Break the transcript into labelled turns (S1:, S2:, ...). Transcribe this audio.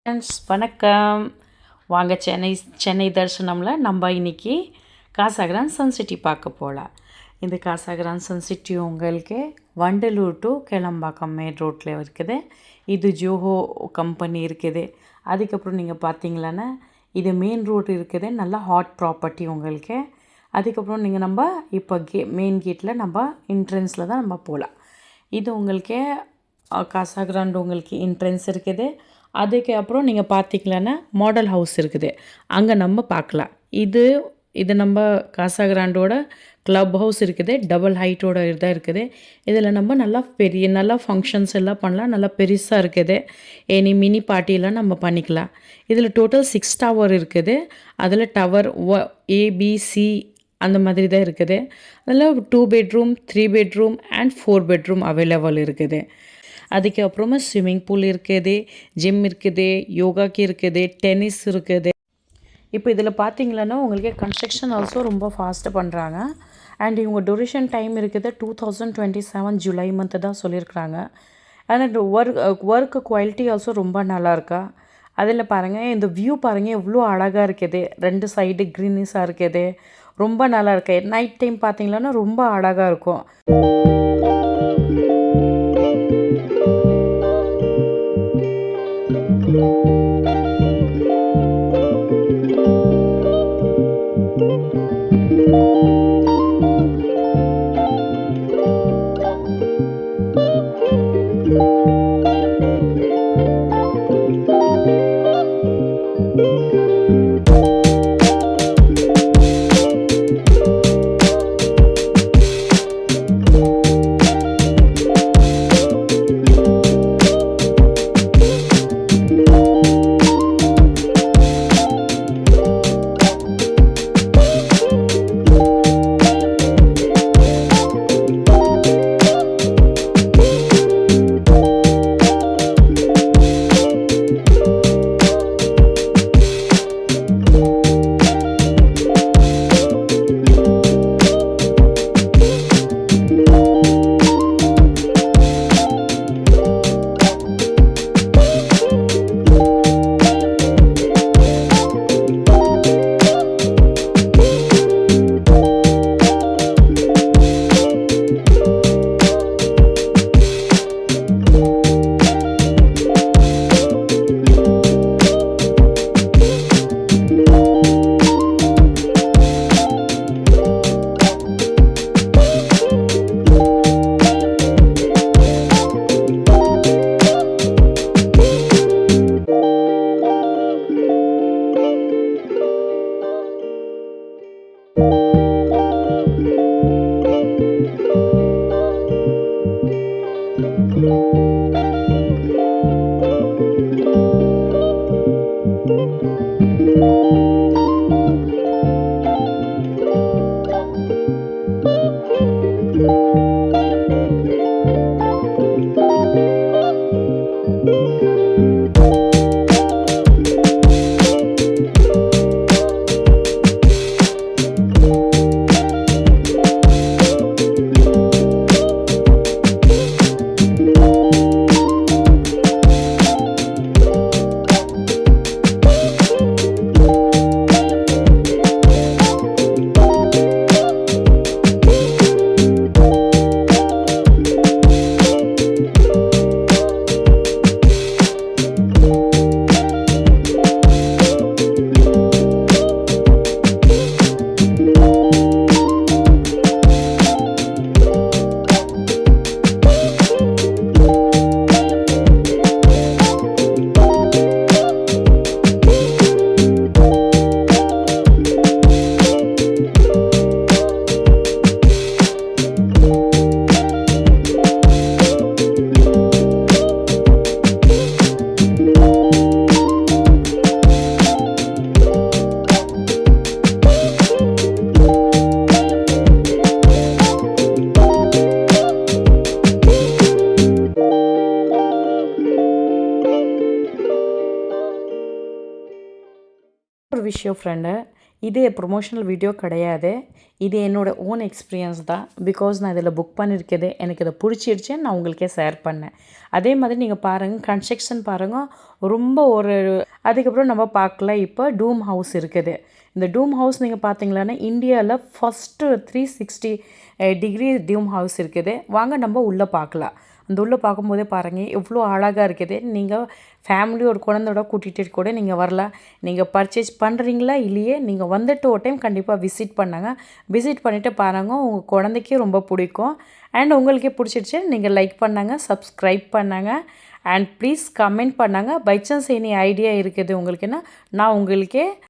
S1: Friends வணக்கம். வாங்க சென்னை தரிசனமில் நம்ம இன்றைக்கி காசாகிரான் சன் சிட்டி பார்க்க போகலாம். இந்த காசாகிரான் சன் சிட்டி உங்களுக்கு வண்டலூர் டு கேளம்பாக்கம் மேட் ரோட்டில் இருக்குது. இது ஜோஹோ கம்பெனி இருக்குது. அதுக்கப்புறம் நீங்கள் பார்த்தீங்களான்னா இது மெயின் ரோடு இருக்குது. நல்லா ஹாட் ப்ராப்பர்ட்டி உங்களுக்கு. அதுக்கப்புறம் நீங்கள் நம்ம இப்போ மெயின் கேட்டில் நம்ம என்ட்ரன்ஸில் தான் நம்ம போகலாம். இது உங்களுக்கு காசாகிரான் உங்களுக்கு என்ட்ரன்ஸ் இருக்குது. அதுக்கு அப்புறம் நீங்கள் பார்த்தீங்களான்னா மாடல் ஹவுஸ் இருக்குது, அங்கே நம்ம பார்க்கலாம். இது நம்ம காசாகிராண்டோட க்ளப் ஹவுஸ் இருக்குது. டபுள் ஹைட்டோட இதாக இருக்குது. இதில் நம்ம நல்லா ஃபங்க்ஷன்ஸ் எல்லாம் பண்ணலாம். நல்லா பெருசாக இருக்குது. மினி பார்ட்டியெல்லாம் நம்ம பண்ணிக்கலாம். இதில் டோட்டல் 6 டவர் இருக்குது. அதில் டவர் ABC அந்த மாதிரி தான் இருக்குது. அதில் 2 bedroom 3 bedroom and 4 bedroom available இருக்குது. அதுக்கப்புறமா ஸ்விம்மிங் பூல் இருக்குது, ஜிம் இருக்குது, யோகாக்கு இருக்குது, டென்னிஸ் இருக்குது. இப்போ இதில் பார்த்தீங்களன்னா உங்களுக்கு கன்ஸ்ட்ரக்ஷன் ஆல்சோ ரொம்ப ஃபாஸ்ட்டாக பண்ணுறாங்க. அண்ட் இவங்க டூரேஷன் டைம் இருக்குது 2027 ஜூலை மந்த்து தான் சொல்லியிருக்கிறாங்க. அண்ட் ஒர்க் குவாலிட்டி ஆல்சோ ரொம்ப நல்லாயிருக்கா. அதில் பாருங்கள், இந்த வியூ பாருங்கள் எவ்வளோ அழகாக இருக்குது. 2 சைடு க்ரீனிஸாக இருக்குது. ரொம்ப நல்லா இருக்கு. நைட் டைம் பார்த்தீங்கன்னா ரொம்ப அழகாக இருக்கும். ஒரு விஷயம் ஃப்ரெண்டு, இது ப்ரொமோஷனல் வீடியோ கிடையாது. இது என்னோடய ஓன் எக்ஸ்பீரியன்ஸ் தான். பிகாஸ் நான் இதில் புக் பண்ணியிருக்குது. எனக்கு இதை பிடிச்சிருச்சு. நான் உங்களுக்கே ஷேர் பண்ணேன். அதே மாதிரி நீங்கள் பாருங்கள், கன்ஸ்ட்ரக்ஷன் பாருங்கள், ரொம்ப அதுக்கப்புறம் நம்ம பார்க்கலாம். இப்போ டூம் ஹவுஸ் இருக்குது. இந்த டூம் ஹவுஸ் நீங்கள் பார்த்தீங்களான்னா இந்தியாவில் ஃபஸ்ட்டு 360 டிகிரி டூம் ஹவுஸ் இருக்குது. வாங்க நம்ம உள்ளே பார்க்கலாம். அந்த உள்ளே பார்க்கும்போதே பாருங்கள் எவ்வளோ அழகாக இருக்குது. நீங்கள் ஃபேமிலி ஒரு குழந்தையோட கூட்டிகிட்டு கூட நீங்கள் வரலாம். நீங்கள் பர்ச்சேஸ் பண்ணுறீங்களா இல்லையே, நீங்கள் வந்துட்டு ஒரு டைம் கண்டிப்பாக விசிட் விசிட் பண்ணிவிட்டு பாருங்கள். உங்கள் குழந்தைக்கே ரொம்ப பிடிக்கும். அண்ட் உங்களுக்கே பிடிச்சிருச்சு நீங்கள் லைக் பண்ணாங்க, சப்ஸ்கிரைப் பண்ணாங்க, அண்ட் ப்ளீஸ் கமெண்ட் பண்ணாங்க. பை சான்ஸ் எனி ஐடியா இருக்குது உங்களுக்குன்னா நான் உங்களுக்கே